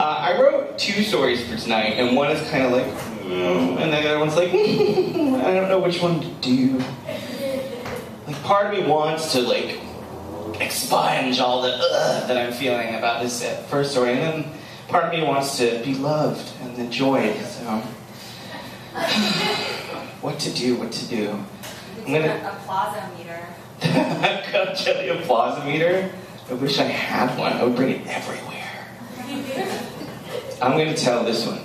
I wrote 2 stories for tonight, and one is kind of like, and then the other one's like, I don't know which one to do. Like, part of me wants to, like, expunge all the that I'm feeling about this first story, and then part of me wants to be loved and enjoyed, so... What to do? I'm gonna... Applause-o-meter. I've got a jelly applause-o-meter. I wish I had one. I would bring it everywhere. I'm gonna tell this one.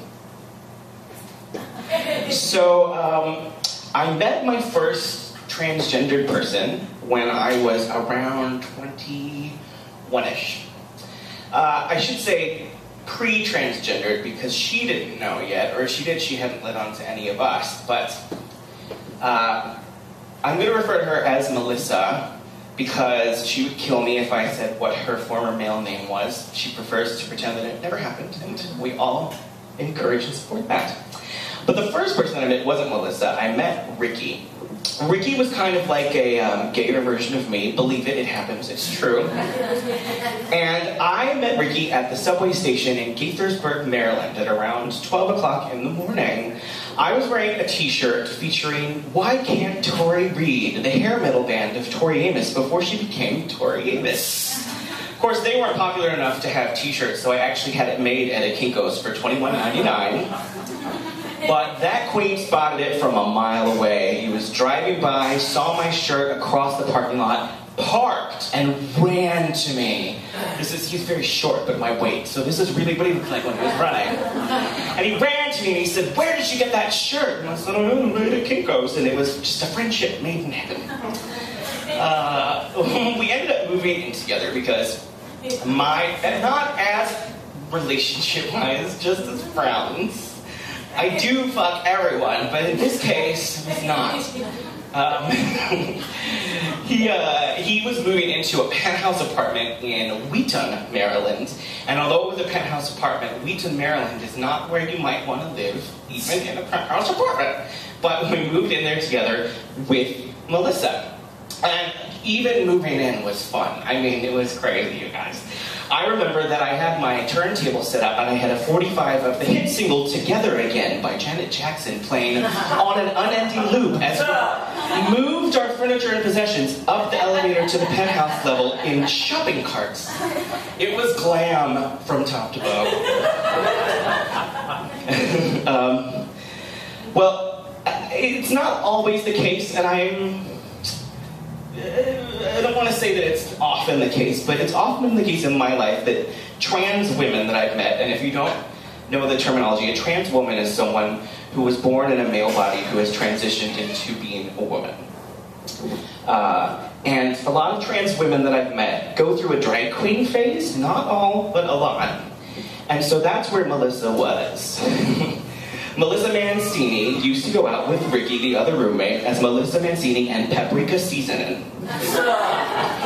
So, I met my first transgendered person when I was around 21-ish. I should say pre-transgendered because she didn't know yet, or if she did, she hadn't let on to any of us. But I'm going to refer to her as Melissa because she would kill me if I said what her former male name was. She prefers to pretend that it never happened, and we all encourage and support that. But the first person I met wasn't Melissa. I met Ricky. Ricky was kind of like a gayer version of me. Believe it, it happens, it's true. And I met Ricky at the subway station in Gaithersburg, Maryland at around 12 o'clock in the morning. I was wearing a t-shirt featuring Why Can't Tori Read, the hair metal band of Tori Amos before she became Tori Amos. Of course, they weren't popular enough to have t-shirts, so I actually had it made at a Kinko's for $21.99. But that queen spotted it from a mile away. He was driving by, saw my shirt across the parking lot, parked, and ran to me. He's very short, but my weight, so this is really what he looked like when he was running. And he ran to me and he said, "Where did you get that shirt?" And I said, "Oh, I made it at Kinko's," and it was just a friendship made in heaven. We ended up moving in together because not as relationship-wise, just as friends. I do fuck everyone, but in this case, it's not. He was moving into a penthouse apartment in Wheaton, Maryland. And although it was a penthouse apartment, Wheaton, Maryland is not where you might want to live, even in a penthouse apartment. But we moved in there together with Melissa. And even moving in was fun. I mean, it was crazy, you guys. I remember that I had my turntable set up and I had a 45 of the hit single Together Again by Janet Jackson playing on an unending loop as we moved our furniture and possessions up the elevator to the penthouse level in shopping carts. It was glam from top to bottom. Well, it's not always the case, and I don't want to say that it's often the case, but it's often the case in my life that trans women that I've met, and if you don't know the terminology, a trans woman is someone who was born in a male body who has transitioned into being a woman. And a lot of trans women that I've met go through a drag queen phase, not all, but a lot. And so that's where Melissa was. Melissa Mancini used to go out with Ricky, the other roommate, as Melissa Mancini and Paprika Seasonin.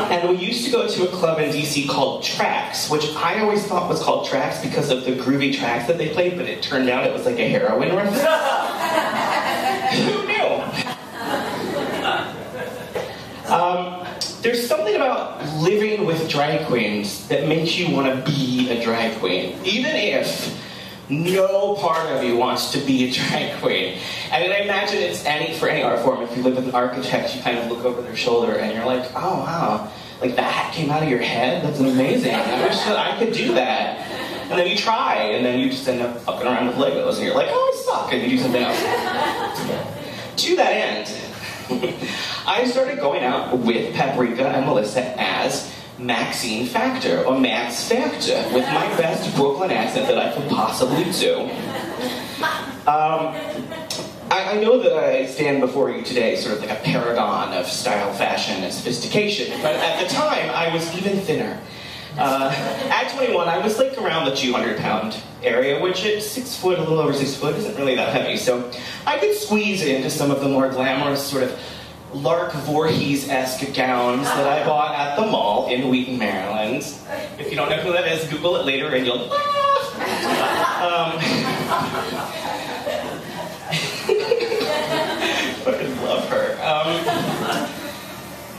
And we used to go to a club in DC called Trax, which I always thought was called Trax because of the groovy tracks that they played, but it turned out it was like a heroin reference. Who knew? There's something about living with drag queens that makes you want to be a drag queen, even if no part of you wants to be a drag queen. And I imagine it's for any art form. If you live with an architect, you kind of look over their shoulder and you're like, oh wow, like that came out of your head? That's amazing. I wish that I could do that. And then you try, and then you just end up fucking around with Legos, and you're like, oh, I suck, and you do something else. To that end, I started going out with Paprika and Melissa as Maxine Factor, or Max Factor, with my best Brooklyn accent that I could possibly do. I know that I stand before you today sort of like a paragon of style, fashion, and sophistication, but at the time, I was even thinner. At 21, I was like around the 200-pound area, which at 6 foot, a little over 6 foot, isn't really that heavy, so I could squeeze into some of the more glamorous sort of Lark Voorhees-esque gowns that I bought at the mall in Wheaton, Maryland. If you don't know who that is, Google it later and you'll laugh. I love her.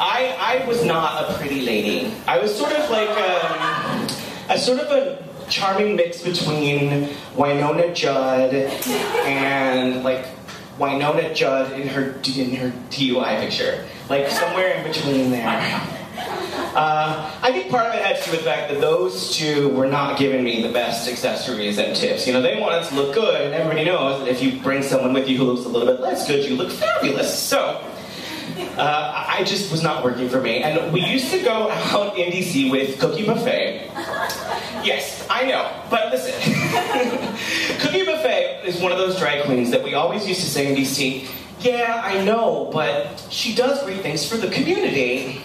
I was not a pretty lady. I was sort of like a charming mix between Winona Judd and like Winona Judd in her DUI picture, like somewhere in between there. I think part of it had to do with the fact that those two were not giving me the best accessories and tips. You know, they wanted to look good, and everybody knows that if you bring someone with you who looks a little bit less good, you look fabulous. So, I just was not working for me. And we used to go out in DC with Cookie Buffet. Yes, I know, but listen. Cookie Buffet is one of those drag queens that we always used to say in DC, yeah, I know, but she does great things for the community.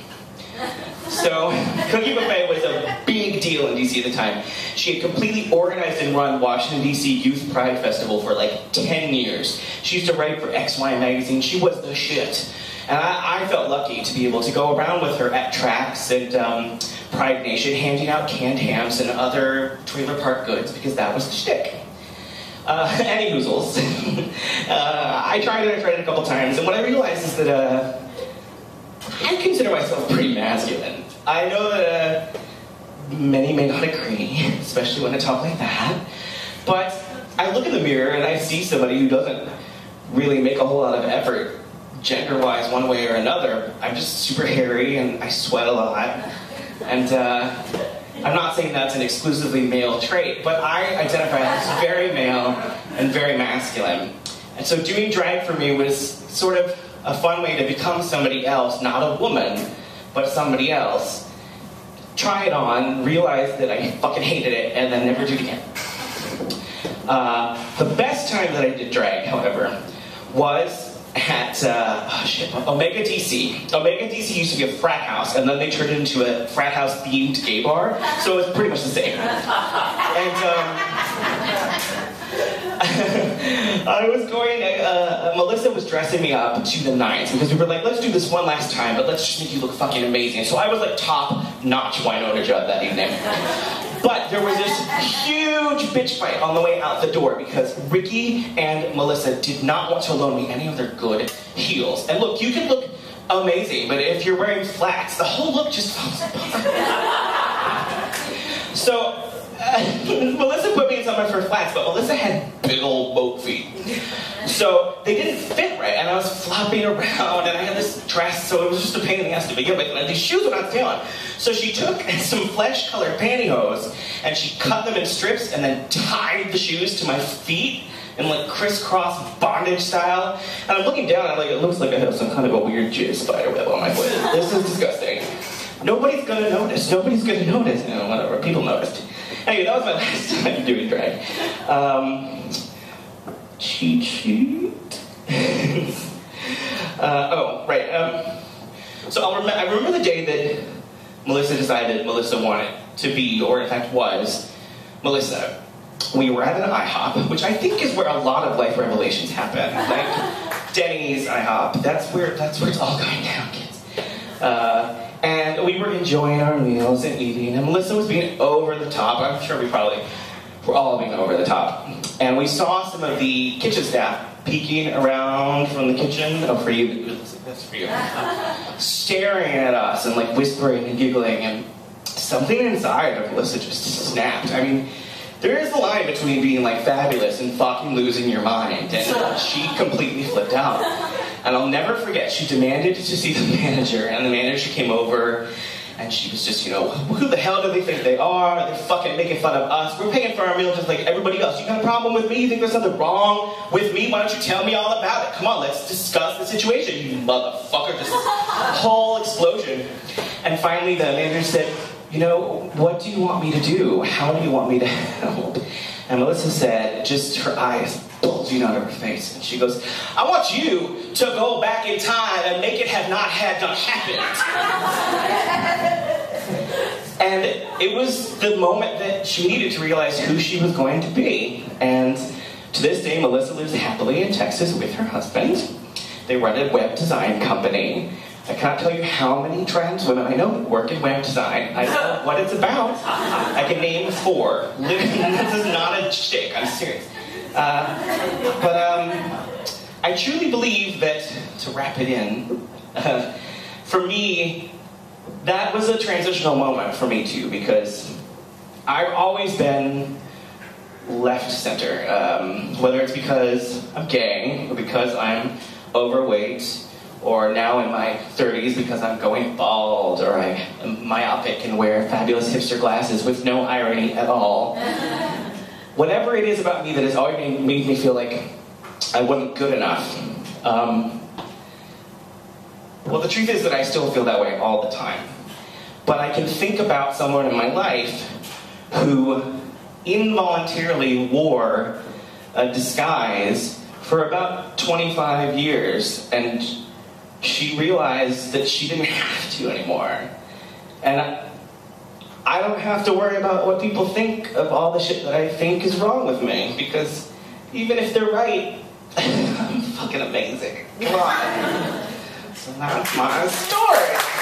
So, Cookie Buffet was a big deal in DC at the time. She had completely organized and run Washington, DC Youth Pride Festival for like 10 years. She used to write for XY magazine. She was the shit. And I felt lucky to be able to go around with her at tracks and Pride Nation, handing out canned hams and other trailer park goods, because that was the shtick. Any hoozles. I tried it a couple times, and what I realized is that I consider myself pretty masculine. I know that many may not agree, especially when I talk like that, but I look in the mirror and I see somebody who doesn't really make a whole lot of effort gender-wise one way or another. I'm just super hairy and I sweat a lot, and I'm not saying that's an exclusively male trait, but I identify as very male and very masculine. And so doing drag for me was sort of a fun way to become somebody else, not a woman, but somebody else. Try it on, realize that I fucking hated it, and then never do it again. The best time that I did drag, however, was at Omega DC. Omega DC used to be a frat house, and then they turned it into a frat house themed gay bar, so it was pretty much the same. And I was going, Melissa was dressing me up to the nines, because we were like, let's do this one last time, but let's just make you look fucking amazing. So I was like top-notch Winona Judd that evening. But there was this huge bitch fight on the way out the door because Ricky and Melissa did not want to loan me any of their good heels. And look, you can look amazing, but if you're wearing flats, the whole look just falls apart. So, Melissa put me in some of her flats, but Melissa had big old boat feet. So they didn't fit right, and I was flopping around, and I had this dress, so it was just a pain in the ass to begin with, and these shoes were not feeling. So she took some flesh-colored pantyhose, and she cut them in strips, and then tied the shoes to my feet in like crisscross bondage style. And I'm looking down, and I'm like, it looks like I have some kind of a weird jizz spider web on my foot. This is disgusting. Nobody's gonna notice. Nobody's gonna notice. You know, whatever. People noticed. Anyway, that was my last time doing drag. Cheat sheet. Oh, right. So I remember the day that Melissa decided Melissa wanted to be, or in fact was, Melissa. We were at an IHOP, which I think is where a lot of life revelations happen. Like Denny's, IHOP. That's where it's all going down, kids. And we were enjoying our meals and eating, and Melissa was being over the top. I'm sure we probably were all being over the top. And we saw some of the kitchen staff peeking around from the kitchen. Oh, for you, that's for you. Staring at us and like whispering and giggling, and something inside of Melissa just snapped. I mean, there is a line between being like fabulous and fucking losing your mind, and she completely flipped out. And I'll never forget, she demanded to see the manager, and the manager came over, and she was just, you know, who the hell do they think they are? They're fucking making fun of us. We're paying for our meal just like everybody else. You got a problem with me? You think there's something wrong with me? Why don't you tell me all about it? Come on, let's discuss the situation, you motherfucker. Just this whole explosion. And finally the manager said, you know, what do you want me to do? How do you want me to help? And Melissa said, just her eyes bulging out of her face, and she goes, I want you to go back in time and make it have not had not happened. And it was the moment that she needed to realize who she was going to be. And to this day, Melissa lives happily in Texas with her husband. They run a web design company. I cannot tell you how many trans women I know that work in web design. I know what it's about. I can name 4. This is not a shtick, I'm serious. But I truly believe that, to wrap it in, for me, that was a transitional moment for me too, because I've always been left center, whether it's because I'm gay, or because I'm overweight, or now in my 30s because I'm going bald, or I am myopic and wear fabulous hipster glasses with no irony at all. Whatever it is about me that has always made me feel like I wasn't good enough. Well, the truth is that I still feel that way all the time. But I can think about someone in my life who involuntarily wore a disguise for about 25 years, and she realized that she didn't have to anymore. And I don't have to worry about what people think of all the shit that I think is wrong with me, because even if they're right, I'm fucking amazing. Come on. So that's my story.